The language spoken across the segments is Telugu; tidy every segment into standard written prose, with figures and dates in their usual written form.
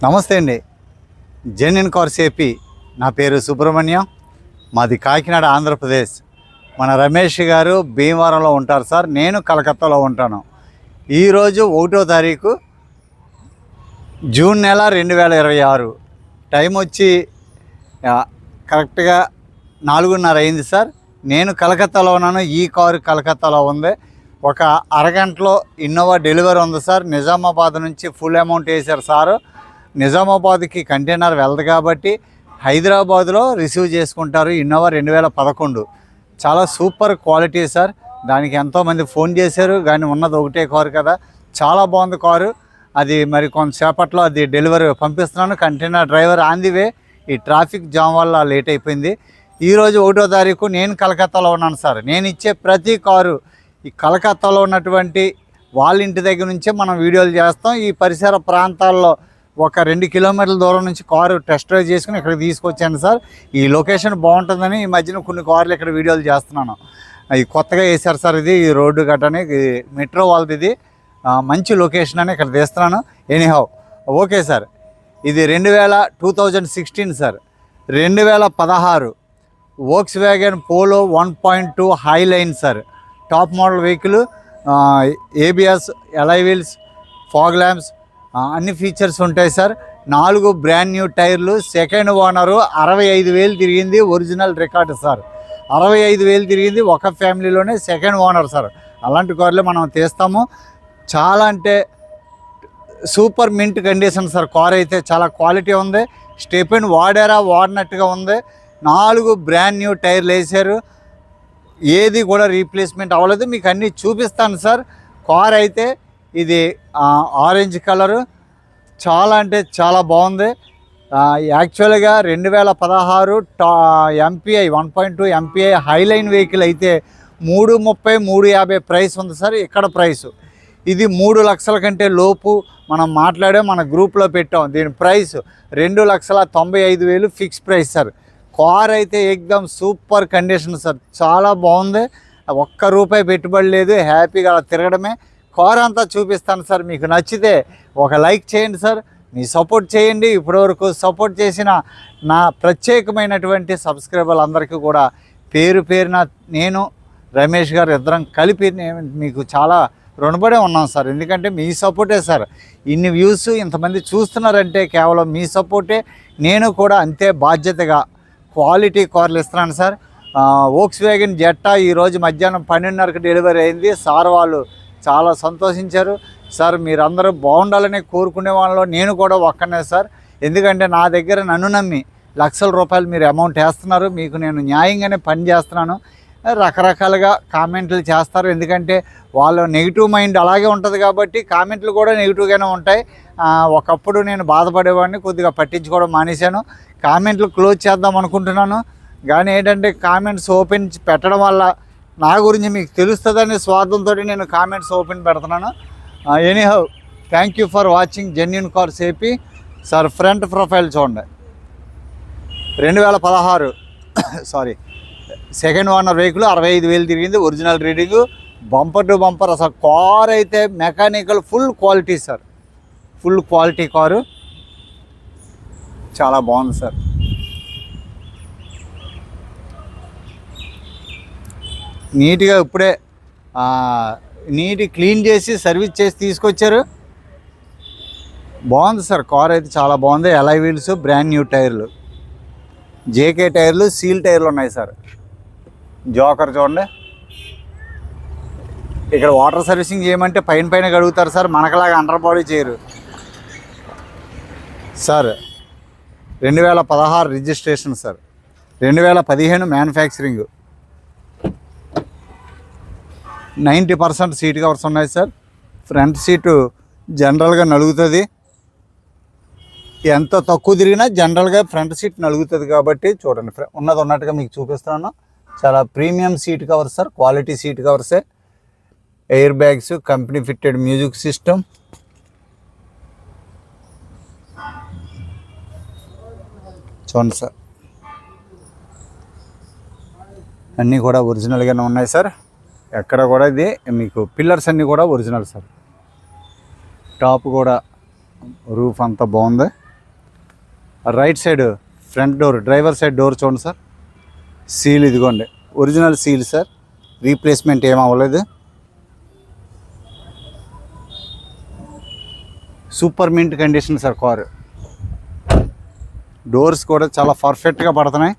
నమస్తే అండి. Genuine cars AP. నా పేరు సుబ్రహ్మణ్యం. మాది కాకినాడ, ఆంధ్రప్రదేశ్. మన రమేష్ గారు భీమవరంలో ఉంటారు సార్. నేను కలకత్తాలో ఉంటాను. ఈరోజు 1వ తారీఖు జూన్ నెల 2026. టైం వచ్చి కరెక్ట్గా 4:30 అయింది సార్. నేను కలకత్తాలో ఉన్నాను. ఈ కారు కలకత్తాలో ఉంది. ఒక అరగంటలో ఇన్నోవా డెలివరీ ఉంది సార్. నిజామాబాద్ నుంచి ఫుల్ అమౌంట్ వేశారు సారు. నిజామాబాద్కి కంటైనర్ వెళ్దు కాబట్టి హైదరాబాద్లో రిసీవ్ చేసుకుంటారు. ఇన్నోవా 2011. చాలా సూపర్ క్వాలిటీ సార్. దానికి ఎంతోమంది ఫోన్ చేశారు, కానీ ఉన్నది ఒకటే కారు కదా. చాలా బాగుంది కారు. అది మరి కొంతసేపట్లో అది డెలివరీ పంపిస్తున్నాను. Container driver on the way. ఈ ట్రాఫిక్ జామ్ వల్ల లేట్ అయిపోయింది. ఈరోజు 1వ తారీఖు నేను కలకత్తాలో ఉన్నాను సార్. నేను ఇచ్చే ప్రతి కారు ఈ కలకత్తాలో ఉన్నటువంటి వాళ్ళ ఇంటి దగ్గర నుంచే మనం వీడియోలు చేస్తాం. ఈ పరిసర ప్రాంతాల్లో ఒక 2 కిలోమీటర్ల దూరం నుంచి కారు టెస్ట్ డ్రైవ్ చేసుకుని ఇక్కడికి తీసుకొచ్చాను సార్. ఈ లొకేషన్ బాగుంటుందని ఈ మధ్యన కొన్ని కార్లు ఇక్కడ వీడియోలు చేస్తున్నాను. ఈ కొత్తగా వేశారు సార్. ఇది ఈ రోడ్డు గట్టని మెట్రో వాళ్ళది. ఇది మంచి లొకేషన్ అని ఇక్కడ తీస్తున్నాను. Anyhow okay sir. ఇది 2016 sir. 2016 Volkswagen Polo 1.2 high line sir. Top model vehicle. ABS, alloy wheels, fog lamps అన్ని ఫీచర్స్ ఉంటాయి సార్. 4 బ్రాండ్ న్యూ టైర్లు. Second owner. 65,000 తిరిగింది. Original record sir. 65,000 తిరిగింది. ఒక ఫ్యామిలీలోనే సెకండ్ ఓనర్ సార్. అలాంటి కార్లు మనం తీస్తాము. చాలా అంటే super mint condition sir. Car అయితే చాలా క్వాలిటీ ఉంది. స్టెపెన్ వాడినట్టుగా ఉంది. 4 బ్రాండ్ న్యూ టైర్లు వేసారు. ఏది కూడా రీప్లేస్మెంట్ అవ్వలేదు. మీకు అన్నీ చూపిస్తాను సార్. కార్ అయితే ఇది ఆరెంజ్ కలరు. చాలా అంటే చాలా బాగుంది. యాక్చువల్గా 2016 ఎంపీఐ 1.2 ఎంపీఐ హైలైన్ వెహికల్ అయితే 330, 350 ప్రైస్ ఉంది సార్. ఇక్కడ ప్రైసు ఇది 3 లక్షల కంటే లోపు మనం మాట్లాడే మన గ్రూప్లో పెట్టాం. దీని price 2,95,000 fix price sir. Car అయితే ఎక్దమ్ సూపర్ కండిషన్ సార్. చాలా బాగుంది. ₹1 పెట్టుబడి లేదు. హ్యాపీగా తిరగడమే. కార్ అంతా చూపిస్తాను సార్. మీకు నచ్చితే ఒక లైక్ చేయండి సార్. మీ సపోర్ట్ చేయండి. ఇప్పటివరకు సపోర్ట్ చేసిన నా ప్రత్యేకమైనటువంటి సబ్స్క్రైబర్లు అందరికీ కూడా పేరు పేరున నేను రమేష్ గారు ఇద్దరం కలిపి మీకు చాలా రుణపడే ఉన్నాం సార్. ఎందుకంటే మీ సపోర్టే సార్. ఇన్ని వ్యూస్ ఇంతమంది చూస్తున్నారంటే కేవలం మీ సపోర్టే. నేను కూడా అంతే బాధ్యతగా క్వాలిటీ కార్లు ఇస్తున్నాను సార్. వోక్స్వ్యాగన్ జెట్టా ఈరోజు మధ్యాహ్నం 12:30కి డెలివరీ అయింది. సార్ వాళ్ళు చాలా సంతోషించారు. సార్ మీరందరూ బాగుండాలని కోరుకునే వాళ్ళలో నేను కూడా ఒక్కనే సార్. ఎందుకంటే నా దగ్గర నన్ను నమ్మి ₹1,00,000 మీరు అమౌంట్ వేస్తున్నారు. మీకు నేను న్యాయంగానే పని చేస్తున్నాను. రకరకాలుగా కామెంట్లు చేస్తారు. ఎందుకంటే వాళ్ళ నెగిటివ్ మైండ్ అలాగే ఉంటుంది కాబట్టి కామెంట్లు కూడా నెగిటివ్గానే ఉంటాయి. ఒకప్పుడు నేను బాధపడేవాడిని. కొద్దిగా పట్టించుకోవడం మానేశాను. కామెంట్లు క్లోజ్ చేద్దాం అనుకుంటున్నాను. కానీ ఏంటంటే కామెంట్స్ ఓపెన్ పెట్టడం వల్ల నా గురించి మీకు తెలుస్తుందనే స్వార్థంతో నేను కామెంట్స్ ఓపెన్ పెడుతున్నాను. Anyhow thank you for watching genuine cars AP sir. Front profile చూడండి. 2016 సారీ సెకండ్ ఓనర్ వెహికల్. 65,000 తిరిగింది. Original reading. Bumper to bumper అసలు. కార్ అయితే mechanical full quality sir. Full quality car. చాలా బాగుంది సార్. నీట్గా ఇప్పుడే నీట్ క్లీన్ చేసి సర్వీస్ చేసి తీసుకొచ్చారు. బాగుంది సార్. కార్ అయితే చాలా బాగుంది. ఎలై వీల్స్, బ్రాండ్ న్యూ టైర్లు, జేకే టైర్లు, సీల్ టైర్లు ఉన్నాయి సార్. జోకర్ చూడండి. ఇక్కడ వాటర్ సర్వీసింగ్ చేయమంటే పైన కడుగుతారు సార్. మనకలాగా అండర్ బాడీ చేయరు sir. 2016 registration sir. 2015 manufacturing. 90% seat covers ఉన్నాయి సార్. ఫ్రంట్ సీటు జనరల్గా నలుగుతుంది. ఎంత తక్కువ తిరిగినా జనరల్గా ఫ్రంట్ సీట్ నలుగుతుంది కాబట్టి చూడండి. ఉన్నది ఉన్నట్టుగా మీకు చూపిస్తున్నాను. చాలా premium seat covers sir. Quality seat కవర్సే. Air bags, company fitted music system. చూడండి సార్. అన్నీ కూడా ఒరిజినల్గానే ఉన్నాయి సార్. ఎక్కడ కూడా ఇది మీకు పిల్లర్స్ అన్నీ కూడా ఒరిజినల్ సార్. టాప్ కూడా రూఫ్ అంతా బాగుంది. Right side front door, driver side door చూడండి సార్. సీల్ ఇదిగోండి, ఒరిజినల్ సీల్ సార్, రీప్లేస్మెంట్ ఏం అవ్వలేదు. Super mint condition sir car. Doors కూడా చాలా పర్ఫెక్ట్గా పడుతున్నాయి.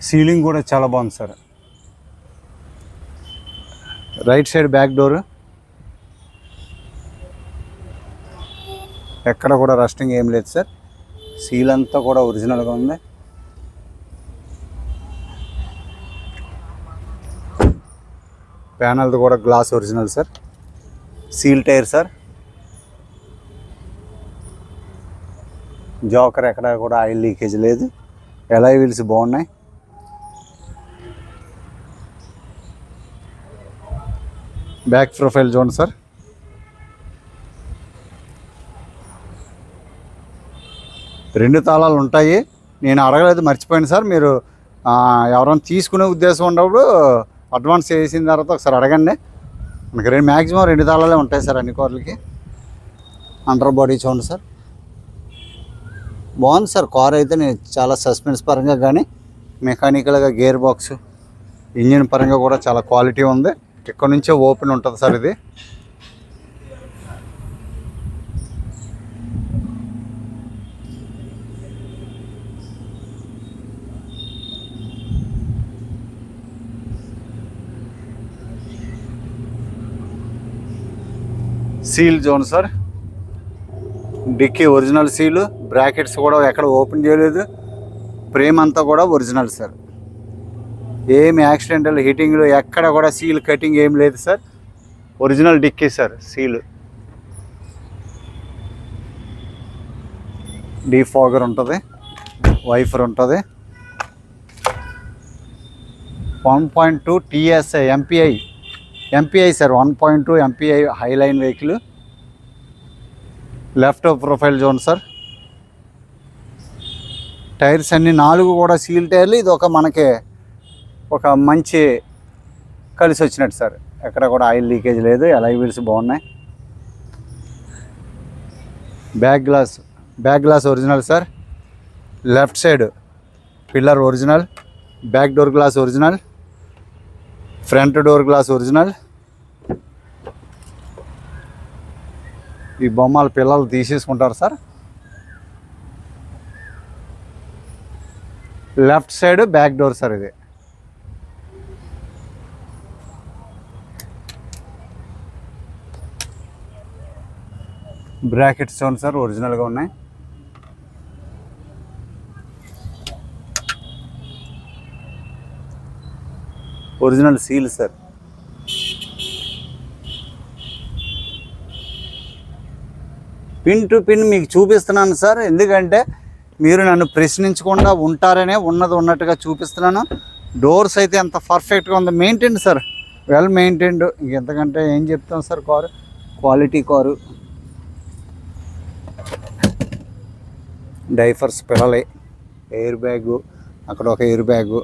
సీలింగ్ కూడా చాలా బాగుంది sir. Right side back door ఎక్కడ కూడా రస్టింగ్ ఏం లేదు సార్. సీల్ అంతా కూడా ఒరిజినల్గా ఉంది. ప్యానల్ది కూడా glass original sir. Seal tyre sir. జోకర్ ఎక్కడ కూడా ఆయిల్ లీకేజ్ లేదు. ఎలాయ్ వీల్స్ బాగున్నాయి. బ్యాక్ ప్రొఫైల్ చూడండి సార్. రెండు తాళాలు ఉంటాయి. నేను అడగలేదు, మర్చిపోయాను సార్. మీరు ఎవరైనా తీసుకునే ఉద్దేశం ఉన్నప్పుడు అడ్వాన్స్ చేసిన తర్వాత ఒకసారి అడగండి. మనకి మ్యాక్సిమం 2 తాళాలే ఉంటాయి సార్ అన్ని కార్లకి. అండర్ బాడీ చూడండి సార్, బాగుంది సార్ కార్ అయితే. నేను చాలా సస్పెన్స్ పరంగా కానీ మెకానికల్గా గేర్ బాక్స్ ఇంజిన్ పరంగా కూడా చాలా క్వాలిటీ ఉంది. ఇక్కడ నుంచే ఓపెన్ ఉంటుంది సార్ ఇది. Seal zone sir. Dicky original seal, brackets కూడా ఎక్కడ ఓపెన్ చేయలేదు. ఫ్రేమ్ అంతా కూడా ఒరిజినల్ సార్. ఏమి యాక్సిడెంటల్ హీటింగ్లు ఎక్కడ కూడా సీల్ కటింగ్ ఏం లేదు sir. Original dicky sir seal. Defogger ఉంటుంది, వైఫర్ ఉంటుంది. 1.2 TSI MPI sir. 1.2 MPI highline vehicle. Left profile zone sir. Tyres అన్ని 4 కూడా సీల్ టైర్లు. ఇది మనకి ఒక మంచి కలిసి వచ్చినట్టు సార్. ఎక్కడ కూడా ఆయిల్ లీకేజ్ లేదు. ఎలాయ్ వీల్స్ బాగున్నాయి. Back glass original sir. Left side pillar original. Back door glass original. Front door glass original. ఈ బొమ్మలు పిల్లలు తీసేసుకుంటారు sir. Left side back door sir ఇది. బ్రాకెట్స్ చూడండి సార్, ఒరిజినల్గా ఉన్నాయి. Original seal sir. Pin to pin మీకు చూపిస్తున్నాను సార్. ఎందుకంటే మీరు నన్ను ప్రశ్నించకుండా ఉంటారనే ఉన్నది ఉన్నట్టుగా చూపిస్తున్నాను. డోర్స్ అయితే ఎంత పర్ఫెక్ట్గా ఉంది. Maintain sir, well maintained. ఇంకెంతకంటే ఏం చెప్తాం sir. Car quality car. Diapers పిల్లలే. ఎయిర్ బ్యాగు, అక్కడ ఒక ఎయిర్ బ్యాగు.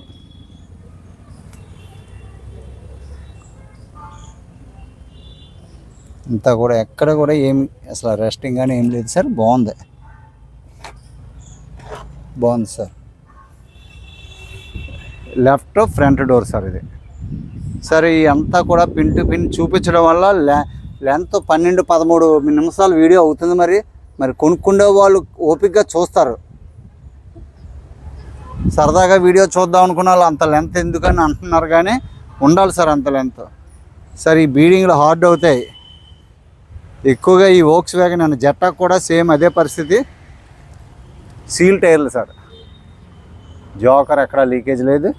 ఇంతా కూడా ఎక్కడ కూడా ఏం అసలు రెస్టింగ్ కానీ ఏం లేదు సార్. బాగుంది sir. Left front door sir ఇది. సార్ ఈ అంతా కూడా పిన్ టు పిన్ చూపించడం వల్ల లెంత్ 12-13 నిమిషాలు వీడియో అవుతుంది. మరి కొనుక్కుండే వాళ్ళు ఓపికగా చూస్తారు. సరదాగా వీడియో చూద్దాం అనుకున్న వాళ్ళు అంత లెంత్ ఎందుకని అంటున్నారు, కానీ ఉండాలి సార్ అంత లెంత్. సార్ ఈ బీడింగ్లు హార్డ్ అవుతాయి ఎక్కువగా. ఈ వోక్స్ వ్యాగన్ అండ్ జెట్టా కూడా సేమ్ అదే పరిస్థితి. సీల్ టైర్లు సార్. జోకర్ ఎక్కడ లీకేజ్ లేదు.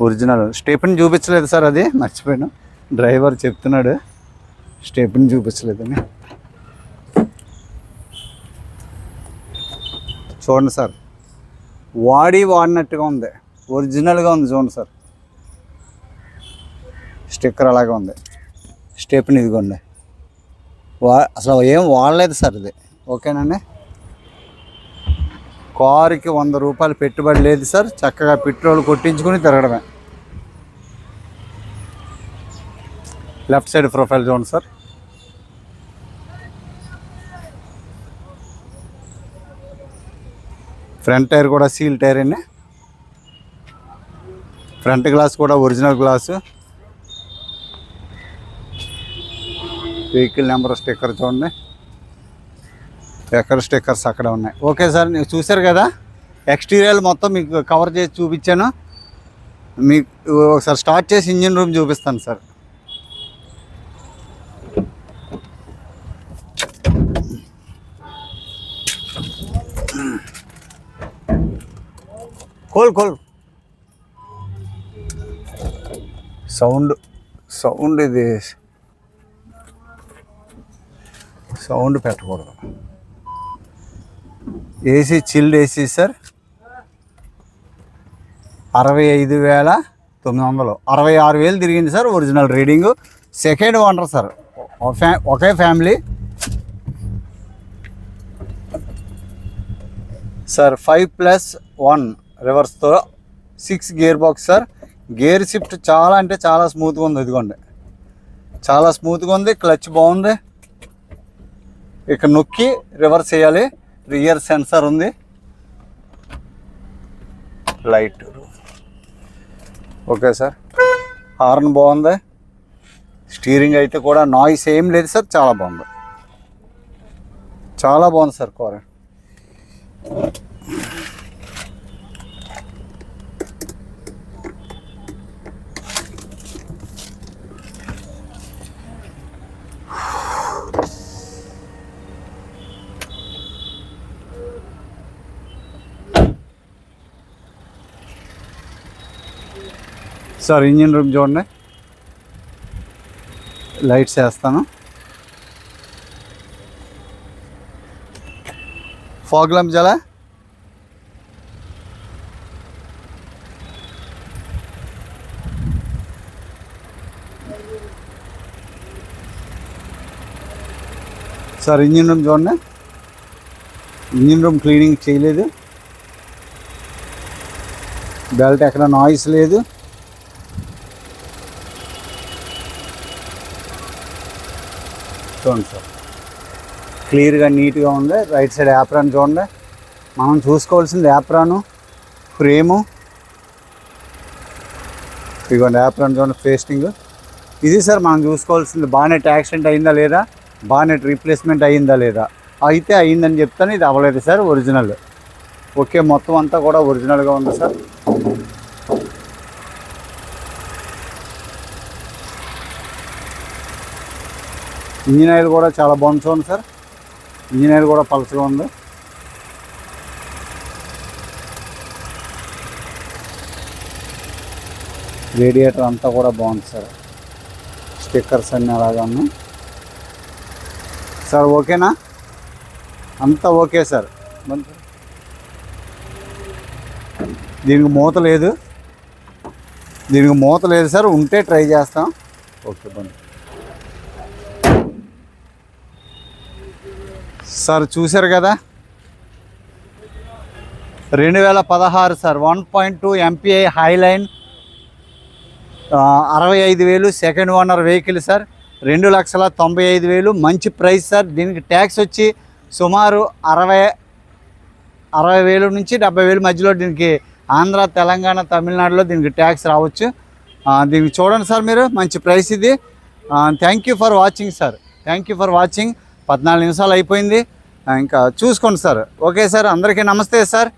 ఒరిజినల్ స్టెప్ని చూపించలేదు సార్, అది మర్చిపోయాను. డ్రైవర్ చెప్తున్నాడు స్టెప్ని చూపించలేదని. చూడండి సార్, వాడినట్టుగా ఉంది. ఒరిజినల్గా ఉంది చూడండి సార్. స్టిక్కర్ అలాగే ఉంది. స్టెప్ని ఇదిగోండి. అసలు ఏం వాడలేదు సార్ ఇది. ఓకేనండి. కారుకి 100 రూపాయలు పెట్టుబడి లేదు సార్. చక్కగా పెట్రోల్ కొట్టించుకొని తిరగడమే. లెఫ్ట్ సైడ్ ప్రొఫైల్ చూడండి సార్. ఫ్రంట్ టైర్ కూడా సీల్ టైర్ అండి. ఫ్రంట్ గ్లాస్ కూడా original glass. Vehicle number sticker చూడండి, ఎక్కడ స్టిక్కర్స్ అక్కడ ఉన్నాయి. ఓకే సార్, ನೀವು చూశారు కదా, ఎక్స్టీరియర్ మొత్తం మీకు కవర్ చేసి చూపించాను. మీకు ఒకసారి స్టార్ట్ చేసి ఇంజిన్ రూమ్ చూపిస్తాను సార్. కోల్ సౌండ్ ఇది సౌండ్ పెట్టకూడదు. AC chilled AC sir. 65,900, 66,000 తిరిగింది sir. Original reading. Second owner sir, ఒకే ఫ్యామిలీ సార్. 5+1 రివర్స్తో 6 gear box sir. Gear shift చాలా అంటే చాలా స్మూత్గా ఉంది. ఇదిగోండి, చాలా స్మూత్గా ఉంది. క్లచ్ బాగుంది. ఇక్కడ నొక్కి రివర్స్ చేయాలి. రియర్ సెన్సార్ ఉంది. Light okay sir. హార్న్ బాగుంది. స్టీరింగ్ అయితే కూడా నాయిస్ ఏం లేదు సార్. చాలా బాగుంది, చాలా బాగుంది sir car. Sir engine room చూడండి, లైట్స్ వేస్తాను. ఫాగ్ ల్యాంప్ చాలా. సార్ ఇంజిన్ రూమ్ చూడండి, ఇంజిన్ రూమ్ క్లీనింగ్ చేయలేదు. బెల్ట్ ఎక్కడ నాయిస్ లేదు. చూడండి సార్, క్లియర్గా నీట్గా ఉంది. రైట్ సైడ్ యాప్రాన్ చూడండి. మనం చూసుకోవాల్సింది యాప్రాను, ఫ్రేము. ఇదిగోండి యాప్రాన్ చూడండి, ఫేస్టింగ్. ఇది సార్ మనం చూసుకోవాల్సింది. బానెట్ యాక్సిడెంట్ అయిందా లేదా, బానెట్ రీప్లేస్మెంట్ అయ్యిందా లేదా. అయితే అయ్యిందని చెప్తాను. ఇది అవ్వలేదు సార్, ఒరిజినల్. ఓకే, మొత్తం అంతా కూడా ఒరిజినల్గా ఉంది సార్. ఇంజిన్ ఆయిల్ కూడా చాలా బాగుంది చూడండి సార్. ఇంజిన్ ఆయిల్ కూడా పల్చగా ఉంది. రేడియేటర్ అంతా కూడా బాగుంది సార్. స్టిక్కర్స్ అన్నీ అలాగా ఉన్నాయి సార్. ఓకేనా, అంతా ఓకే సార్. దీనికి మూత లేదు, దీనికి మూత లేదు సార్. ఉంటే ట్రై చేస్తాం. ఓకే బండి సార్. చూశారు కదా, 2016 sir. 1.2 MPI highline, 65,000 second owner vehicle sir. 2,95,000 మంచి ప్రైస్ సార్. దీనికి ట్యాక్స్ వచ్చి సుమారు 60,000 నుంచి 70,000 మధ్యలో దీనికి ఆంధ్ర, తెలంగాణ, తమిళనాడులో దీనికి ట్యాక్స్ రావచ్చు. దీనికి చూడండి సార్ మీరు, మంచి ప్రైస్ ఇది. Thank you for watching sir. Thank you for watching. 14 నిమిషాలు అయిపోయింది, ఇంకా చూసుకోండి సార్. ఓకే సార్, అందరికీ నమస్తే సార్.